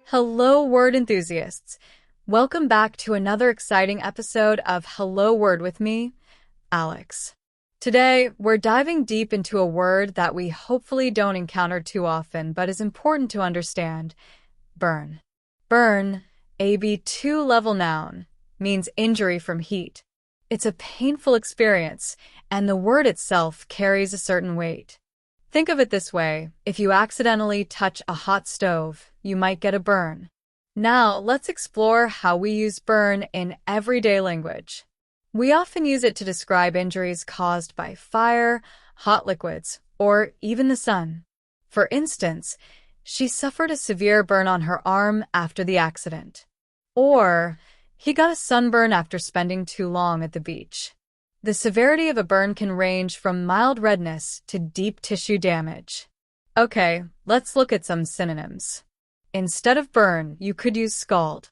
Hello, word enthusiasts. Welcome back to another exciting episode of Hello Word with me, Alex. Today, we're diving deep into a word that we hopefully don't encounter too often, but is important to understand: burn. Burn, a B2 level noun, means injury from heat. It's a painful experience, and the word itself carries a certain weight. Think of it this way: if you accidentally touch a hot stove, you might get a burn. Now, let's explore how we use burn in everyday language. We often use it to describe injuries caused by fire, hot liquids, or even the sun. For instance, she suffered a severe burn on her arm after the accident. Or, he got a sunburn after spending too long at the beach. The severity of a burn can range from mild redness to deep tissue damage. Okay, let's look at some synonyms. Instead of burn, you could use scald.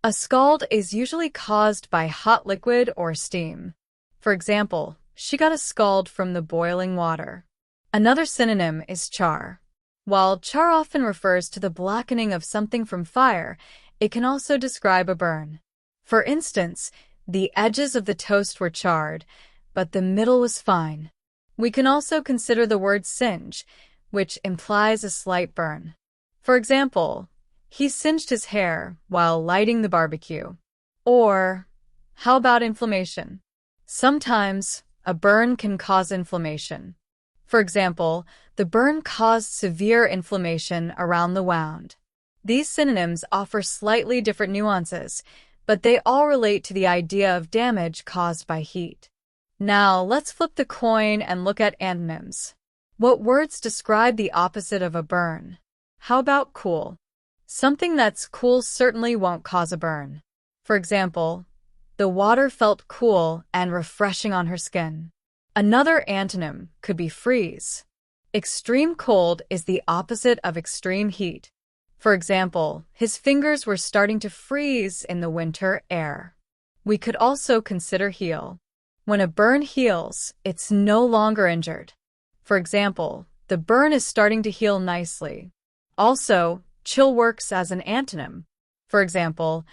A scald is usually caused by hot liquid or steam. For example, she got a scald from the boiling water. Another synonym is char. While char often refers to the blackening of something from fire, it can also describe a burn. For instance, the edges of the toast were charred, but the middle was fine. We can also consider the word singe, which implies a slight burn. For example, he singed his hair while lighting the barbecue. Or, how about inflammation? Sometimes, a burn can cause inflammation. For example, the burn caused severe inflammation around the wound. These synonyms offer slightly different nuances, but they all relate to the idea of damage caused by heat. Now, let's flip the coin and look at antonyms. What words describe the opposite of a burn? How about cool? Something that's cool certainly won't cause a burn. For example, the water felt cool and refreshing on her skin. Another antonym could be freeze. Extreme cold is the opposite of extreme heat. For example, his fingers were starting to freeze in the winter air. We could also consider heal. When a burn heals, it's no longer injured. For example, the burn is starting to heal nicely. Also, chill works as an antonym. For example,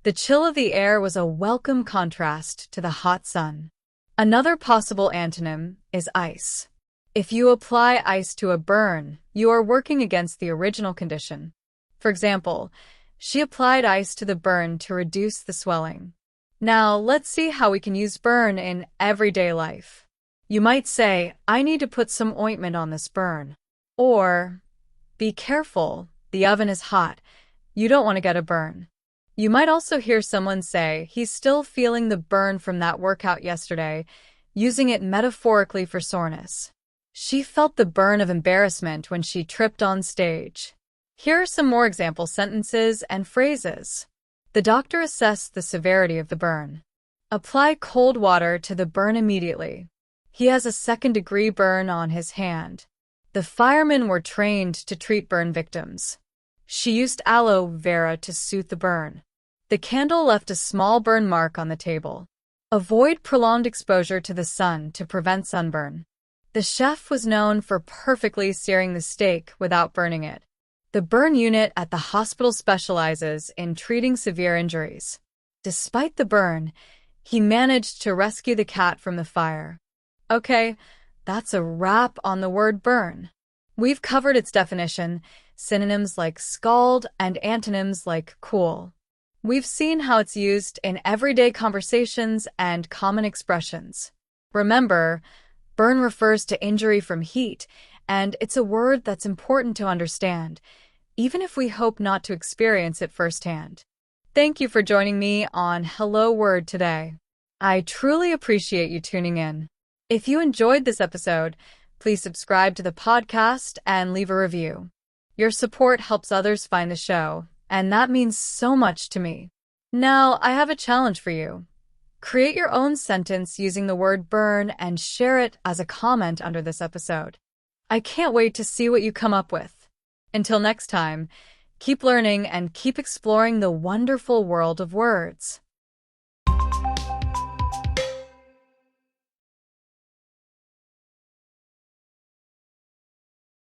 the chill of the air was a welcome contrast to the hot sun. Another possible antonym is ice. If you apply ice to a burn, you are working against the original condition. For example, she applied ice to the burn to reduce the swelling. Now, let's see how we can use burn in everyday life. You might say, I need to put some ointment on this burn. Or, be careful, the oven is hot. You don't want to get a burn. You might also hear someone say, he's still feeling the burn from that workout yesterday, using it metaphorically for soreness. She felt the burn of embarrassment when she tripped on stage. Here are some more example sentences and phrases. The doctor assessed the severity of the burn. Apply cold water to the burn immediately. He has a second-degree burn on his hand. The firemen were trained to treat burn victims. She used aloe vera to soothe the burn. The candle left a small burn mark on the table. Avoid prolonged exposure to the sun to prevent sunburn. The chef was known for perfectly searing the steak without burning it. The burn unit at the hospital specializes in treating severe injuries. Despite the burn, he managed to rescue the cat from the fire. Okay, that's a wrap on the word burn. We've covered its definition, synonyms like scald and antonyms like cool. We've seen how it's used in everyday conversations and common expressions. Remember, burn refers to injury from heat, and it's a word that's important to understand, even if we hope not to experience it firsthand. Thank you for joining me on Hello Word today. I truly appreciate you tuning in. If you enjoyed this episode, please subscribe to the podcast and leave a review. Your support helps others find the show, and that means so much to me. Now, I have a challenge for you. Create your own sentence using the word burn and share it as a comment under this episode. I can't wait to see what you come up with. Until next time, keep learning and keep exploring the wonderful world of words.